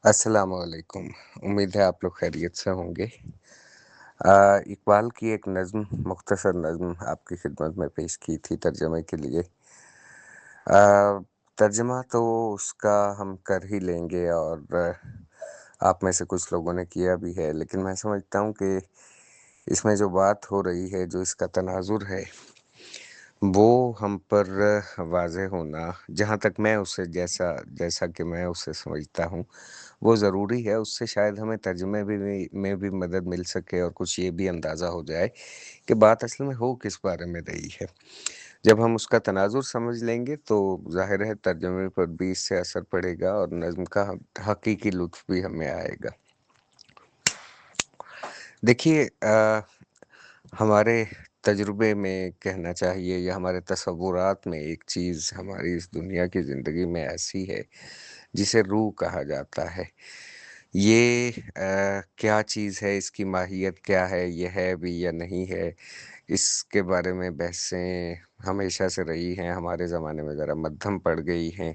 السلام علیکم۔ امید ہے آپ لوگ خیریت سے ہوں گے۔ اقبال کی ایک نظم، مختصر نظم آپ کی خدمت میں پیش کی تھی ترجمے کے لیے۔ آ، ترجمہ تو اس کا ہم کر ہی لیں گے، اور آپ میں سے کچھ لوگوں نے کیا بھی ہے، لیکن میں سمجھتا ہوں کہ اس میں جو بات ہو رہی ہے، جو اس کا تناظر ہے، وہ ہم پر واضح ہونا، جہاں تک میں اسے جیسا کہ میں اسے سمجھتا ہوں، وہ ضروری ہے۔ اس سے شاید ہمیں ترجمے میں بھی مدد مل سکے، اور کچھ یہ بھی اندازہ ہو جائے کہ بات اصل میں ہو کس بارے میں رہی ہے۔ جب ہم اس کا تناظر سمجھ لیں گے تو ظاہر ہے ترجمے پر بھی اس سے اثر پڑے گا، اور نظم کا حقیقی لطف بھی ہمیں آئے گا۔ دیکھیے، ہمارے تجربے میں کہنا چاہیے، یا ہمارے تصورات میں، ایک چیز ہماری اس دنیا کی زندگی میں ایسی ہے جسے روح کہا جاتا ہے۔ یہ کیا چیز ہے، اس کی ماہیت کیا ہے، یہ ہے بھی یا نہیں ہے، اس کے بارے میں بحثیں ہمیشہ سے رہی ہیں۔ ہمارے زمانے میں ذرا مدھم پڑ گئی ہیں،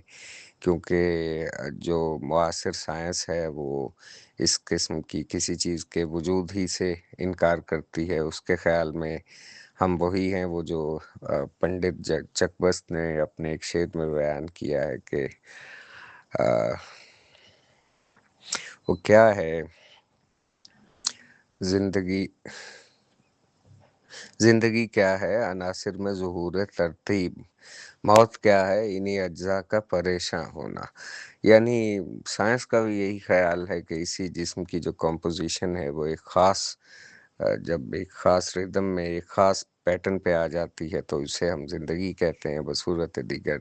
کیونکہ جو معاصر سائنس ہے وہ اس قسم کی کسی چیز کے وجود ہی سے انکار کرتی ہے۔ اس کے خیال میں ہم وہی ہیں، وہ جو پنڈت چکبست نے اپنے ایک شعر میں بیان کیا ہے کہ وہ کیا ہے، زندگی کیا ہے عناصر میں ظہور ترتیب، موت کیا ہے انہی اجزاء کا پریشاں ہونا۔ یعنی سائنس کا بھی یہی خیال ہے کہ اسی جسم کی جو کمپوزیشن ہے، وہ ایک خاص جب ایک خاص ردم میں ایک خاص پیٹرن پہ آ جاتی ہے تو اسے ہم زندگی کہتے ہیں۔ بصورت دیگر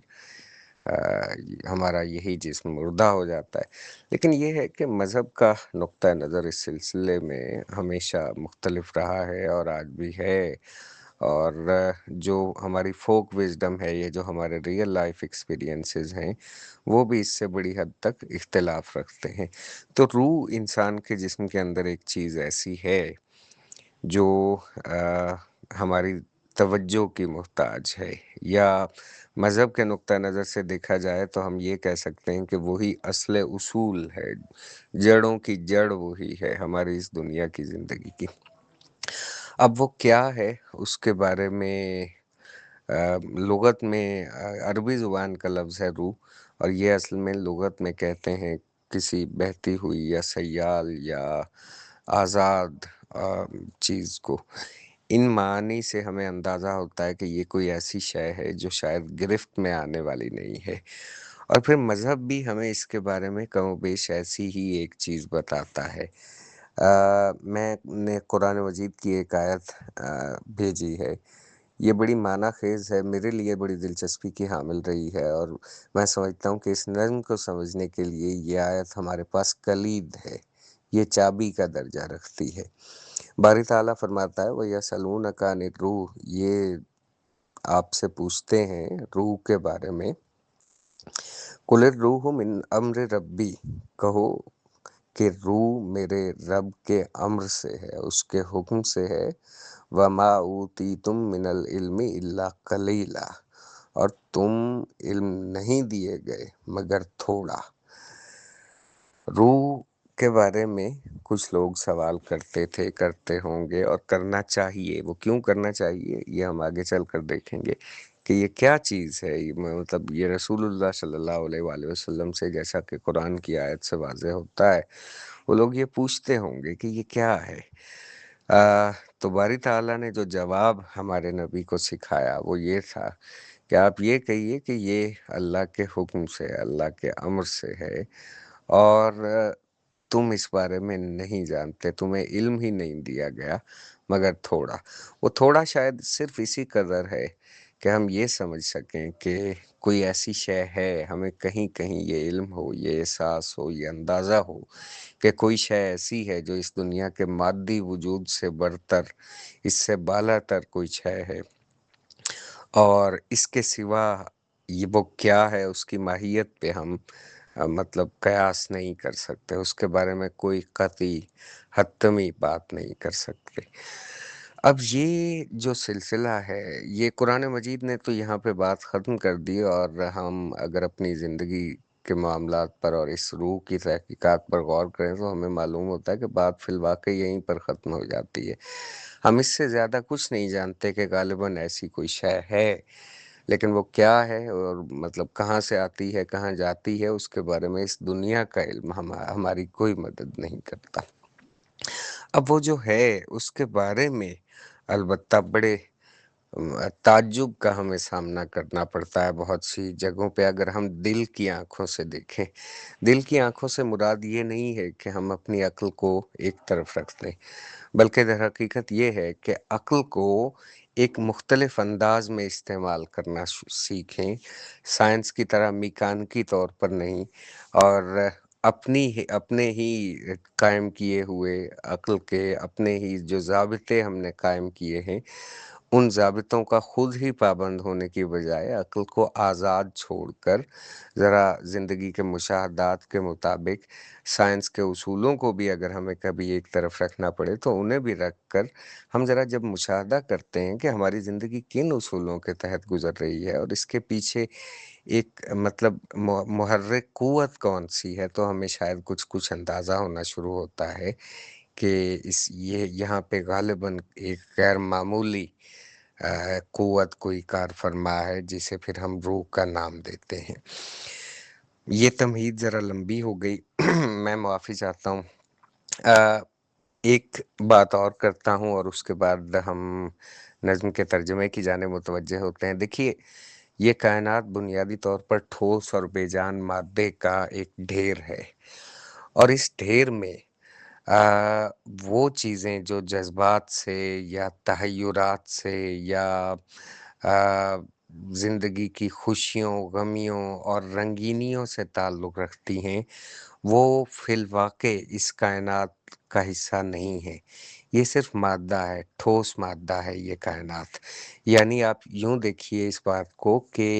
ہمارا یہی جسم مردہ ہو جاتا ہے۔ لیکن یہ ہے کہ مذہب کا نقطہ نظر اس سلسلے میں ہمیشہ مختلف رہا ہے، اور آج بھی ہے۔ اور جو ہماری فوک وزڈم ہے، یہ جو ہمارے ریئل لائف ایکسپیرینسز ہیں، وہ بھی اس سے بڑی حد تک اختلاف رکھتے ہیں۔ تو روح انسان کے جسم کے اندر ایک چیز ایسی ہے جو ہماری توجہ کی محتاج ہے، یا مذہب کے نقطہ نظر سے دیکھا جائے تو ہم یہ کہہ سکتے ہیں کہ وہی اصل اصول ہے، جڑوں کی جڑ وہی ہے ہماری اس دنیا کی زندگی کی۔ اب وہ کیا ہے، اس کے بارے میں لغت میں عربی زبان کا لفظ ہے روح، اور یہ اصل میں لغت میں کہتے ہیں کسی بہتی ہوئی یا سیال یا آزاد چیز کو۔ ان معانی سے ہمیں اندازہ ہوتا ہے کہ یہ کوئی ایسی شے ہے جو شاید گرفت میں آنے والی نہیں ہے۔ اور پھر مذہب بھی ہمیں اس کے بارے میں کم و بیش ایسی ہی ایک چیز بتاتا ہے۔ میں نے قرآن مجید کی ایک آیت بھیجی ہے، یہ بڑی معنی خیز ہے، میرے لیے بڑی دلچسپی کی حامل رہی ہے، اور میں سمجھتا ہوں کہ اس نظم کو سمجھنے کے لیے یہ آیت ہمارے پاس کلید ہے، یہ چابی کا درجہ رکھتی ہے۔ باری تعالیٰ فرماتا ہے وَيَسْأَلُونَكَ عَنِ الرُّوحِ، یہ آپ سے پوچھتے ہیں روح کے بارے میں۔ قُلِ الرُّوحُ مِنْ أَمْرِ رَبِّي، کہو کہ روح میرے رب کے امر سے ہے، اس کے حکم سے ہے۔ وَمَا أُوتِيتُم مِّنَ الْعِلْمِ إِلَّا قَلِيلًا، اور تم علم نہیں دیے گئے مگر تھوڑا۔ روح کے بارے میں کچھ لوگ سوال کرتے تھے، کرتے ہوں گے، اور کرنا چاہیے۔ وہ کیوں کرنا چاہیے یہ ہم آگے چل کر دیکھیں گے کہ یہ کیا چیز ہے۔ مطلب یہ رسول اللہ صلی اللہ علیہ وآلہ وسلم سے، جیسا کہ قرآن کی آیت سے واضح ہوتا ہے، وہ لوگ یہ پوچھتے ہوں گے کہ یہ کیا ہے۔ تو باری تعالیٰ نے جو جواب ہمارے نبی کو سکھایا وہ یہ تھا کہ آپ یہ کہیے کہ یہ اللہ کے حکم سے، اللہ کے امر سے ہے، اور تم اس بارے میں نہیں جانتے، تمہیں علم ہی نہیں دیا گیا مگر تھوڑا۔ وہ تھوڑا شاید صرف اسی قدر ہے کہ ہم یہ سمجھ سکیں کہ کوئی ایسی شے ہے، ہمیں کہیں کہیں یہ علم ہو، یہ احساس ہو، یہ اندازہ ہو کہ کوئی شے ایسی ہے جو اس دنیا کے مادی وجود سے برتر، اس سے بالا تر کوئی شے ہے، اور اس کے سوا یہ وہ کیا ہے، اس کی ماہیت پہ ہم مطلب قیاس نہیں کر سکتے، اس کے بارے میں کوئی قطعی حتمی بات نہیں کر سکتے۔ اب یہ جو سلسلہ ہے، یہ قرآن مجید نے تو یہاں پہ بات ختم کر دی، اور ہم اگر اپنی زندگی کے معاملات پر اور اس روح کی تحقیقات پر غور کریں تو ہمیں معلوم ہوتا ہے کہ بات فی الواقع یہیں پر ختم ہو جاتی ہے۔ ہم اس سے زیادہ کچھ نہیں جانتے کہ غالباً ایسی کوئی شے ہے، لیکن وہ کیا ہے اور مطلب کہاں سے آتی ہے کہاں جاتی ہے، اس کے بارے میں اس دنیا کا علم ہماری کوئی مدد نہیں کرتا۔ اب وہ جو ہے اس کے بارے میں البتہ بڑے تعجب کا ہمیں سامنا کرنا پڑتا ہے بہت سی جگہوں پہ، اگر ہم دل کی آنکھوں سے دیکھیں۔ دل کی آنکھوں سے مراد یہ نہیں ہے کہ ہم اپنی عقل کو ایک طرف رکھ دیں، بلکہ در حقیقت یہ ہے کہ عقل کو ایک مختلف انداز میں استعمال کرنا سیکھیں، سائنس کی طرح میکانیکی طور پر نہیں، اور اپنے ہی قائم کیے ہوئے عقل کے اپنے ہی جو ضابطے ہم نے قائم کیے ہیں، ان ضابطوں کا خود ہی پابند ہونے کی بجائے عقل کو آزاد چھوڑ کر ذرا زندگی کے مشاہدات کے مطابق سائنس کے اصولوں کو بھی اگر ہمیں کبھی ایک طرف رکھنا پڑے تو انہیں بھی رکھ کر ہم ذرا جب مشاہدہ کرتے ہیں کہ ہماری زندگی کن اصولوں کے تحت گزر رہی ہے اور اس کے پیچھے ایک مطلب محرک قوت کون سی ہے، تو ہمیں شاید کچھ اندازہ ہونا شروع ہوتا ہے کہ یہ یہاں پہ غالباً ایک غیر معمولی قوت کوئی کار فرما ہے جسے پھر ہم روح کا نام دیتے ہیں۔ یہ تمہید ذرا لمبی ہو گئی، میں معافی چاہتا ہوں۔ ایک بات اور کرتا ہوں اور اس کے بعد ہم نظم کے ترجمے کی جانب متوجہ ہوتے ہیں۔ دیکھیے، یہ کائنات بنیادی طور پر ٹھوس اور بے جان مادے کا ایک ڈھیر ہے، اور اس ڈھیر میں وہ چیزیں جو جذبات سے یا تحیرات سے یا زندگی کی خوشیوں، غمیوں اور رنگینیوں سے تعلق رکھتی ہیں، وہ فی الواقع اس کائنات کا حصہ نہیں ہے۔ یہ صرف مادہ ہے، ٹھوس مادہ ہے یہ کائنات۔ یعنی آپ یوں دیکھیے اس بات کو کہ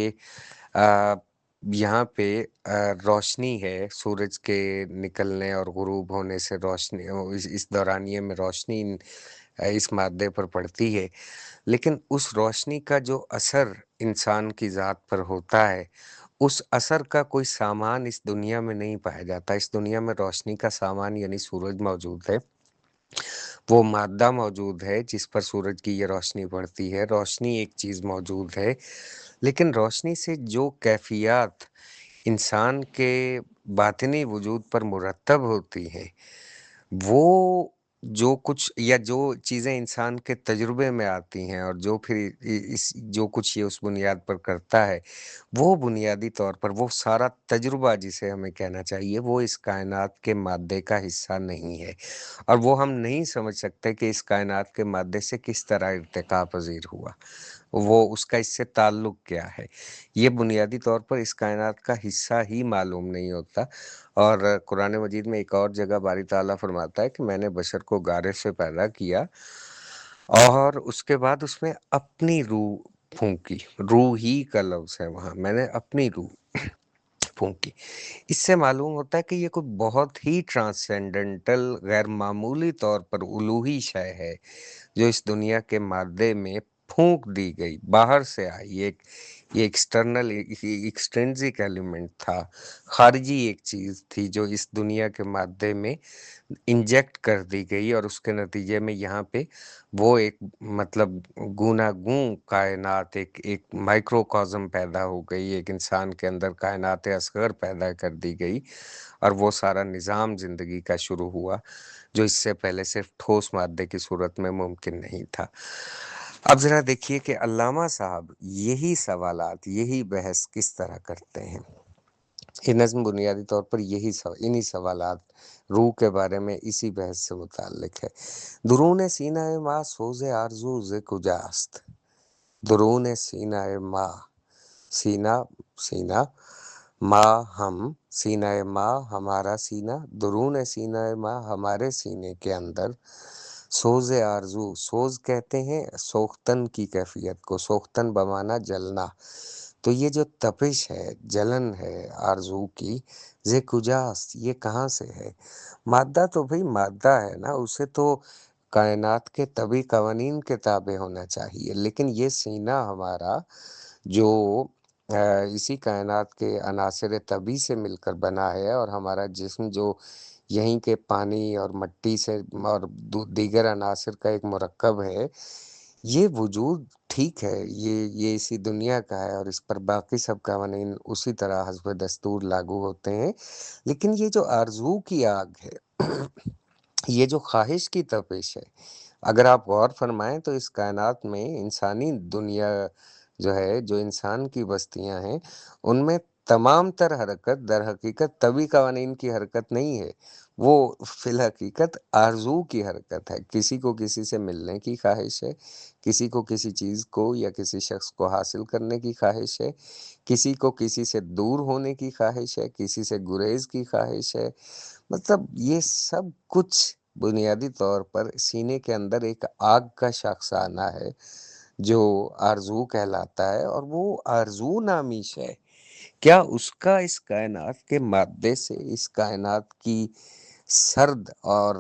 یہاں پہ روشنی ہے، سورج کے نکلنے اور غروب ہونے سے روشنی، اس دورانیے میں روشنی اس مادے پر پڑتی ہے، لیکن اس روشنی کا جو اثر انسان کی ذات پر ہوتا ہے، اس اثر کا کوئی سامان اس دنیا میں نہیں پایا جاتا۔ اس دنیا میں روشنی کا سامان یعنی سورج موجود ہے، وہ مادہ موجود ہے جس پر سورج کی یہ روشنی پڑتی ہے، روشنی ایک چیز موجود ہے، لیکن روشنی سے جو کیفیات انسان کے باطنی وجود پر مرتب ہوتی ہیں، وہ جو کچھ یا جو چیزیں انسان کے تجربے میں آتی ہیں اور جو پھر جو کچھ یہ اس بنیاد پر کرتا ہے، وہ بنیادی طور پر وہ سارا تجربہ جسے ہمیں کہنا چاہیے، وہ اس کائنات کے مادے کا حصہ نہیں ہے، اور وہ ہم نہیں سمجھ سکتے کہ اس کائنات کے مادے سے کس طرح ارتقا پذیر ہوا، وہ اس کا اس سے تعلق کیا ہے، یہ بنیادی طور پر اس کائنات کا حصہ ہی معلوم نہیں ہوتا۔ اور قرآن مجید میں ایک اور جگہ باری تعالیٰ فرماتا ہے کہ میں نے بشر کو غارے سے پیدا کیا اور اس کے بعد اس میں اپنی روح پھونکی، روح ہی کا لفظ ہے وہاں، میں نے اپنی روح پھونکی۔ اس سے معلوم ہوتا ہے کہ یہ کوئی بہت ہی ٹرانسینڈنٹل، غیر معمولی طور پر الوہی شے ہے جو اس دنیا کے مادے میں پھونک دی گئی، باہر سے آئی، یہ ایکسٹرنل ایکسٹرنزک ایلیمنٹ تھا، خارجی ایک چیز تھی جو اس دنیا کے مادے میں انجیکٹ کر دی گئی، اور اس کے نتیجے میں یہاں پہ وہ ایک مطلب گوناگون کائنات، ایک مائکروکازم پیدا ہو گئی، ایک انسان کے اندر کائنات اصغر پیدا کر دی گئی، اور وہ سارا نظام زندگی کا شروع ہوا جو اس سے پہلے صرف ٹھوس مادے کی صورت میں ممکن نہیں تھا۔ اب ذرا دیکھیے کہ علامہ صاحب یہی سوالات، یہی بحث کس طرح کرتے ہیں۔ یہ نظم بنیادی طور پر انہی سوالات، روح کے بارے میں اسی بحث سے متعلق ہے۔ درون سینہ ما سوز آرزو ز کجاست، درون سینہ ما، سینہ ما ہم، سینہ ما ہمارا سینہ، درون سینہ ما ہمارے سینے کے اندر، سوز آرزو، سوز کہتے ہیں سوختن کی کیفیت کو، سوختن بمانا جلنا، تو یہ جو تپش ہے، جلن ہے آرزو کی، ز کجاست، یہ کہاں سے ہے؟ مادہ تو بھئی مادہ ہے نا، اسے تو کائنات کے طبی قوانین کے تابع ہونا چاہیے، لیکن یہ سینہ ہمارا جو اسی کائنات کے عناصر طبی سے مل کر بنا ہے، اور ہمارا جسم جو یہیں کے پانی اور مٹی سے اور دیگر عناصر کا ایک مرکب ہے، یہ وجود ٹھیک ہے، یہ اسی دنیا کا ہے، اور اس پر باقی سب قوانین اسی طرح حسب دستور لاگو ہوتے ہیں، لیکن یہ جو آرزو کی آگ ہے، یہ جو خواہش کی تپش ہے، اگر آپ غور فرمائیں تو اس کائنات میں انسانی دنیا جو ہے، جو انسان کی بستیاں ہیں، ان میں تمام تر حرکت در حقیقت طبی قوانین کی حرکت نہیں ہے، وہ فی الحقیقت آرزو کی حرکت ہے۔ کسی کو کسی سے ملنے کی خواہش ہے، کسی کو کسی چیز کو یا کسی شخص کو حاصل کرنے کی خواہش ہے، کسی کو کسی سے دور ہونے کی خواہش ہے، کسی سے گریز کی خواہش ہے، مطلب یہ سب کچھ بنیادی طور پر سینے کے اندر ایک آگ کا شاخسانہ ہے جو آرزو کہلاتا ہے، اور وہ آرزو نامی شے کیا اس کا اس کائنات کے مادے سے، اس کائنات کی سرد اور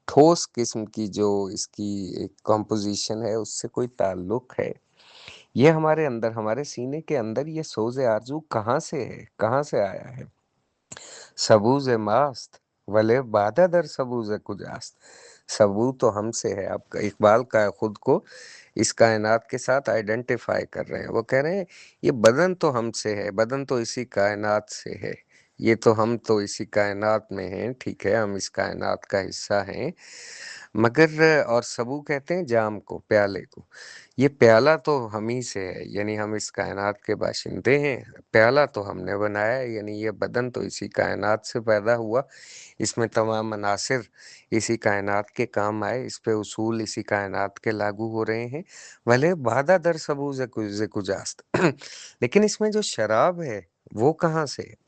ٹھوس قسم کی جو اس کی ایک کمپوزیشن ہے اس سے کوئی تعلق ہے؟ یہ ہمارے اندر، ہمارے سینے کے اندر یہ سوز آرزو کہاں سے ہے، کہاں سے آیا ہے؟ سبوز ماست ولے بادہ در سبوز کجاست، سبو تو ہم سے ہے۔ اب اقبال کا خود کو اس کائنات کے ساتھ آئیڈینٹیفائی کر رہے ہیں، وہ کہہ رہے ہیں یہ بدن تو ہم سے ہے، بدن تو اسی کائنات سے ہے، یہ تو ہم تو اسی کائنات میں ہیں، ٹھیک ہے ہم اس کائنات کا حصہ ہیں، مگر اور سبو کہتے ہیں جام کو، پیالے کو، یہ پیالہ تو ہم ہی سے ہے، یعنی ہم اس کائنات کے باشندے ہیں، پیالہ تو ہم نے بنایا ہے، یعنی یہ بدن تو اسی کائنات سے پیدا ہوا، اس میں تمام عناصر اسی کائنات کے کام آئے، اس پہ اصول اسی کائنات کے لاگو ہو رہے ہیں، بھلے بادہ در سبوز کجاست لیکن اس میں جو شراب ہے وہ کہاں سے ہے؟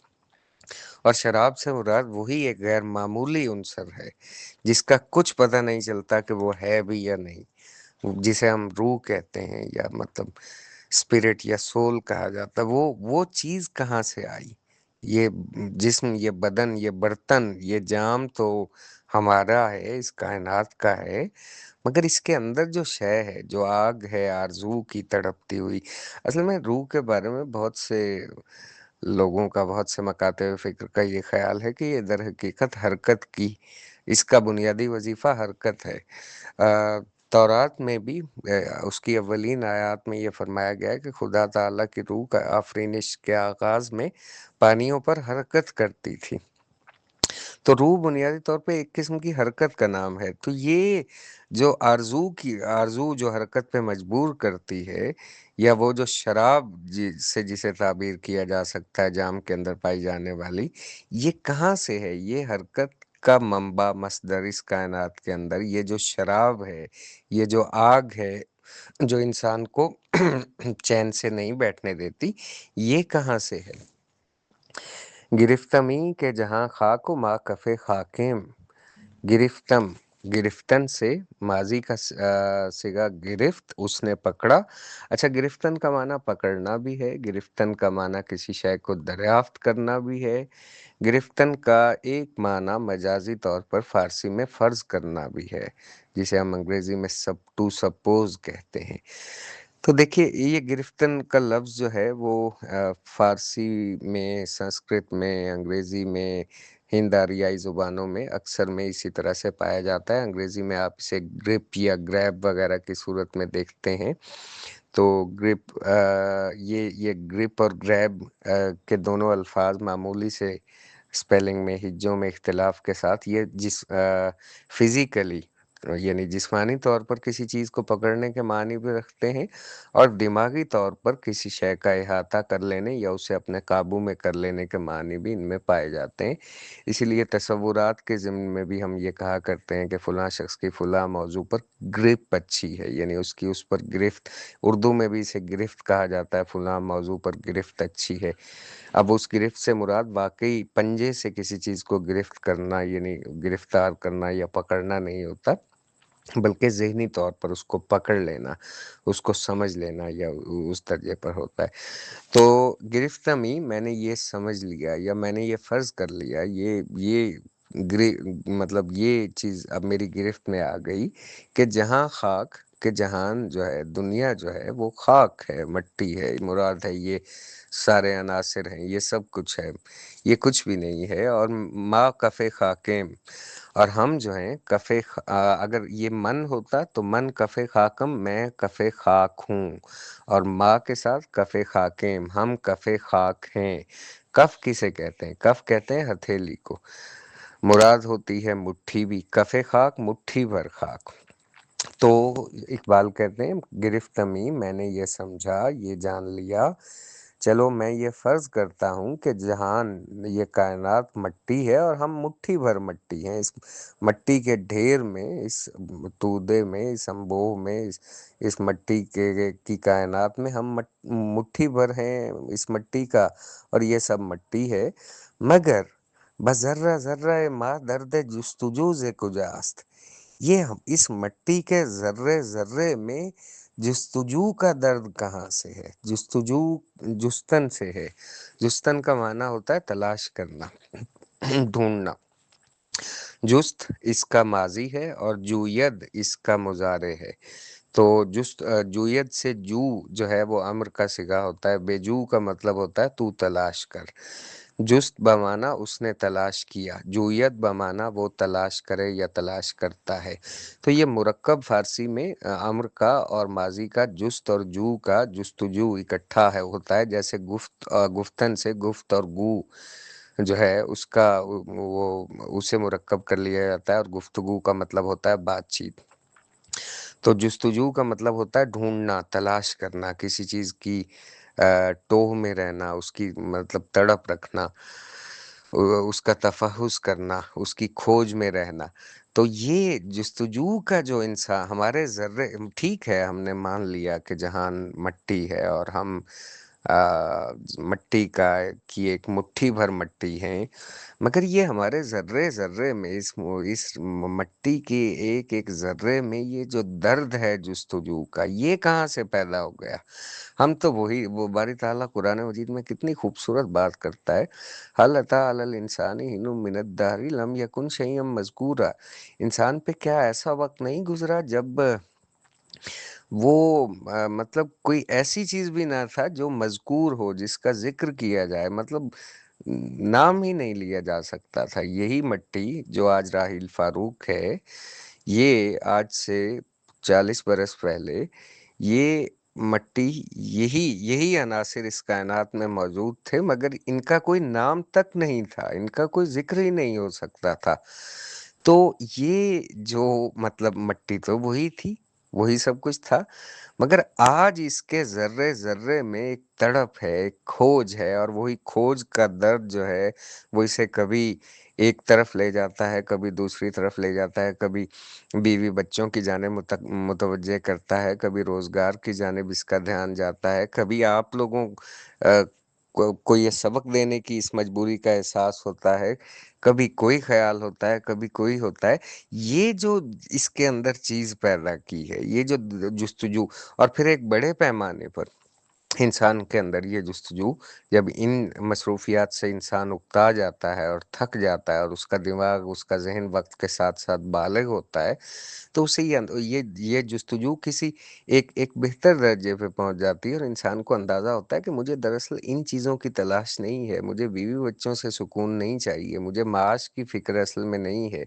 اور شراب سے مراد وہی ایک غیر معمولی عنصر ہے جس کا کچھ پتہ نہیں چلتا کہ وہ ہے بھی یا نہیں، جسے ہم روح کہتے ہیں، یا مطلب اسپرٹ یا سول کہا جاتا ہے، وہ چیز کہاں سے آئی؟ یہ جسم، یہ بدن، یہ برتن، یہ جام تو ہمارا ہے، اس کائنات کا ہے، مگر اس کے اندر جو شے ہے، جو آگ ہے آرزو کی تڑپتی ہوئی، اصل میں روح کے بارے میں بہت سے لوگوں کا، بہت سے مکاتب فکر کا یہ خیال ہے کہ یہ در حقیقت حرکت کی، اس کا بنیادی وظیفہ حرکت ہے۔ تورات میں بھی اس کی اولین آیات میں یہ فرمایا گیا ہے کہ خدا تعالیٰ کی روح کا آفرینش کے آغاز میں پانیوں پر حرکت کرتی تھی، تو روح بنیادی طور پہ ایک قسم کی حرکت کا نام ہے۔ تو یہ جو آرزو جو حرکت پہ مجبور کرتی ہے، یا وہ جو شراب سے جسے تعبیر کیا جا سکتا ہے جام کے اندر پائی جانے والی، یہ کہاں سے ہے؟ یہ حرکت کا منبع، مصدر اس کائنات کے اندر یہ جو شراب ہے، یہ جو آگ ہے جو انسان کو چین سے نہیں بیٹھنے دیتی، یہ کہاں سے ہے؟ گرفتمی کے جہاں خاک و ماں کفے خاکیم، گرفتم، گرفتن سے ماضی کا صیغہ گرفت، اس نے پکڑا۔ اچھا، گرفتن کا معنی پکڑنا بھی ہے، گرفتن کا معنی کسی شے کو دریافت کرنا بھی ہے، گرفتن کا ایک معنی مجازی طور پر فارسی میں فرض کرنا بھی ہے، جسے ہم انگریزی میں ٹو سپوز کہتے ہیں۔ تو دیکھیے یہ گرفتن کا لفظ جو ہے وہ فارسی میں، سنسکرت میں، انگریزی میں، ہند آریائی زبانوں میں اکثر میں اسی طرح سے پایا جاتا ہے۔ انگریزی میں آپ اسے گرپ یا گریب وغیرہ کی صورت میں دیکھتے ہیں، تو گرپ، یہ گرپ اور گریب کے دونوں الفاظ معمولی سے اسپیلنگ میں، ہجوں میں اختلاف کے ساتھ، یہ فزیکلی یعنی جسمانی طور پر کسی چیز کو پکڑنے کے معنی بھی رکھتے ہیں، اور دماغی طور پر کسی شے کا احاطہ کر لینے یا اسے اپنے قابو میں کر لینے کے معنی بھی ان میں پائے جاتے ہیں۔ اسی لیے تصورات کے ضمن میں بھی ہم یہ کہا کرتے ہیں کہ فلاں شخص کی فلاں موضوع پر گرپ اچھی ہے، یعنی اس کی اس پر گرفت، اردو میں بھی اسے گرفت کہا جاتا ہے، فلاں موضوع پر گرفت اچھی ہے۔ اب اس گرفت سے مراد واقعی پنجے سے کسی چیز کو گرفت کرنا، یعنی گرفتار کرنا یا پکڑنا نہیں ہوتا، بلکہ ذہنی طور پر اس کو پکڑ لینا، اس کو سمجھ لینا، یا اس درجے پر ہوتا ہے۔ تو گرفتمی میں نے یہ سمجھ لیا، یا میں نے یہ فرض کر لیا، مطلب یہ چیز اب میری گرفت میں آ گئی کہ جہاں خاک کہ جہان جو ہے، دنیا جو ہے وہ خاک ہے، مٹی ہے، مراد ہے یہ سارے عناصر ہیں، یہ سب کچھ ہے، یہ کچھ بھی نہیں ہے۔ اور ما کف خاکم، اور ہم جو ہیں اگر یہ من ہوتا تو من کف خاکم، میں کف خاک ہوں، اور ماں کے ساتھ کف خاکم، ہم کف خاک ہیں۔ کف کسے کہتے ہیں؟ کف کہتے ہیں ہتھیلی کو، مراد ہوتی ہے مٹھی بھی، کف خاک مٹھی بھر خاک۔ تو اقبال کہتے ہیں گرفت میں میں نے یہ سمجھا، یہ جان لیا، چلو میں یہ فرض کرتا ہوں کہ جہان، یہ کائنات مٹی ہے اور ہم مٹھی بھر مٹی ہیں۔ اس مٹی کے ڈھیر میں، اس تودے میں، اس انبوہ میں، اس مٹی کی کائنات میں ہم مٹھی بھر ہیں اس مٹی کا، اور یہ سب مٹی ہے۔ مگر بذرہ ذرہ ما درد جستجو ز کجاست، یہ اس مٹی کے ذرے ذرے میں جستجو کا درد کہاں سے ہے؟ جستجو جستن سے ہے۔ جستن کا معنی ہوتا ہے تلاش کرنا، ڈھونڈنا۔ جست اس کا ماضی ہے اور جوید اس کا مضارع ہے۔ تو جوید سے جو ہے وہ امر کا صیغہ ہوتا ہے، بے جو کا مطلب ہوتا ہے تو تلاش کر۔ جست بمانا اس نے تلاش کیا، جوید بمانا وہ تلاش کرے یا تلاش کرتا ہے۔ تو یہ مرکب فارسی میں امر کا اور ماضی کا، جست اور جو کا جستجو اکٹھا ہوتا ہے، جیسے گفتن سے گفت اور گو جو ہے اس کا وہ اسے مرکب کر لیا جاتا ہے، اور گفتگو کا مطلب ہوتا ہے بات چیت۔ تو جستجو کا مطلب ہوتا ہے ڈھونڈنا، تلاش کرنا، کسی چیز کی ٹوہ میں رہنا، اس کی مطلب تڑپ رکھنا، اس کا تفحص کرنا، اس کی کھوج میں رہنا۔ تو یہ جستجو کا جو انسان، ہمارے ذرے، ٹھیک ہے ہم نے مان لیا کہ جہان مٹی ہے اور ہم مٹی کی ایک مٹھی بھر مٹی ہیں، مگر یہ ہمارے ذرے ذرے میں، اس مٹی کے ایک ایک ذرے میں یہ جو درد ہے جستجو کا، یہ کہاں سے پیدا ہو گیا؟ ہم تو وہ باری تعالیٰ قرآن مجید میں کتنی خوبصورت بات کرتا ہے، حل اتی علی الانسان حین من الدہر لم یکن شیئا مذکورا، انسان پہ کیا ایسا وقت نہیں گزرا جب وہ مطلب کوئی ایسی چیز بھی نہ تھا جو مذکور ہو، جس کا ذکر کیا جائے، مطلب نام ہی نہیں لیا جا سکتا تھا۔ یہی مٹی جو آج راحیل فاروق ہے، یہ آج سے 40 برس پہلے یہ مٹی، یہی عناصر اس کائنات میں موجود تھے، مگر ان کا کوئی نام تک نہیں تھا، ان کا کوئی ذکر ہی نہیں ہو سکتا تھا۔ تو یہ جو مطلب مٹی تو وہی تھی، وہی سب کچھ تھا، مگر آج اس کے ذرے ذرے میں ایک تڑپ ہے، ایک کھوج ہے، اور وہی کھوج کا درد جو ہے وہ اسے کبھی ایک طرف لے جاتا ہے، کبھی دوسری طرف لے جاتا ہے، کبھی بیوی بچوں کی جانب متوجہ کرتا ہے، کبھی روزگار کی جانب اس کا دھیان جاتا ہے، کبھی آپ لوگوں کو یہ سبق دینے کی اس مجبوری کا احساس ہوتا ہے، کبھی کوئی خیال ہوتا ہے، کبھی کوئی ہوتا ہے۔ یہ جو اس کے اندر چیز پیدا کی ہے، یہ جو جستجو، اور پھر ایک بڑے پیمانے پر انسان کے اندر یہ جستجو، جب ان مصروفیات سے انسان اکتا جاتا ہے اور تھک جاتا ہے، اور اس کا دماغ، اس کا ذہن وقت کے ساتھ ساتھ بالغ ہوتا ہے، تو اسے یہ جستجو کسی ایک بہتر درجے پہ پہنچ جاتی ہے، اور انسان کو اندازہ ہوتا ہے کہ مجھے دراصل ان چیزوں کی تلاش نہیں ہے، مجھے بیوی بچوں سے سکون نہیں چاہیے، مجھے معاش کی فکر اصل میں نہیں ہے،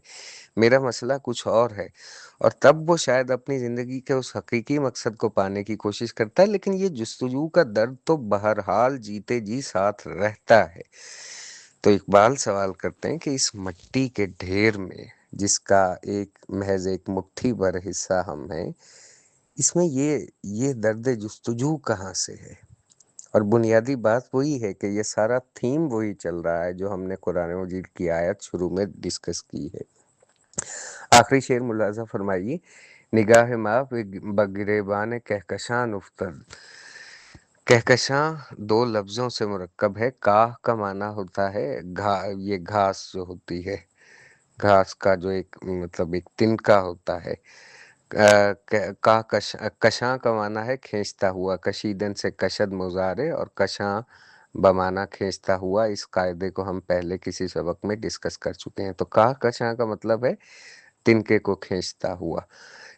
میرا مسئلہ کچھ اور ہے۔ اور تب وہ شاید اپنی زندگی کے اس حقیقی مقصد کو پانے کی کوشش کرتا ہے، لیکن یہ جستجو کا درد تو بہرحال جیتے جی ساتھ رہتا ہے۔ تو اقبال سوال کرتے ہیں کہ اس مٹی کے ڈھیر میں، جس کا محض ایک مٹھی بھر حصہ ہم ہیں، اس میں یہ درد جستجو کہاں سے ہے؟ اور بنیادی بات وہی ہے کہ یہ سارا تھیم وہی چل رہا ہے جو ہم نے قرآن مجید کی آیت شروع میں ڈسکس کی ہے۔ آخری شعر ملاحظہ فرمائیے، نگاہ ماں بگریبان کہکشاں افتد، کہکشاں دو لفظوں سے مرکب ہے۔ کاہ کا معنی ہوتا ہے یہ گھاس جو ہوتی ہے، گھاس کا جو ایک مطلب ایک تنکا ہوتا ہے۔ کشاں کا معنی ہے کھینچتا ہوا، کشیدن سے کشد مضارع، اور کشاں بمانا کھینچتا ہوا۔ اس قاعدے کو ہم پہلے کسی سبق میں ڈسکس کر چکے ہیں۔ تو کشاں کا مطلب ہے تنکے کو کھینچتا ہوا۔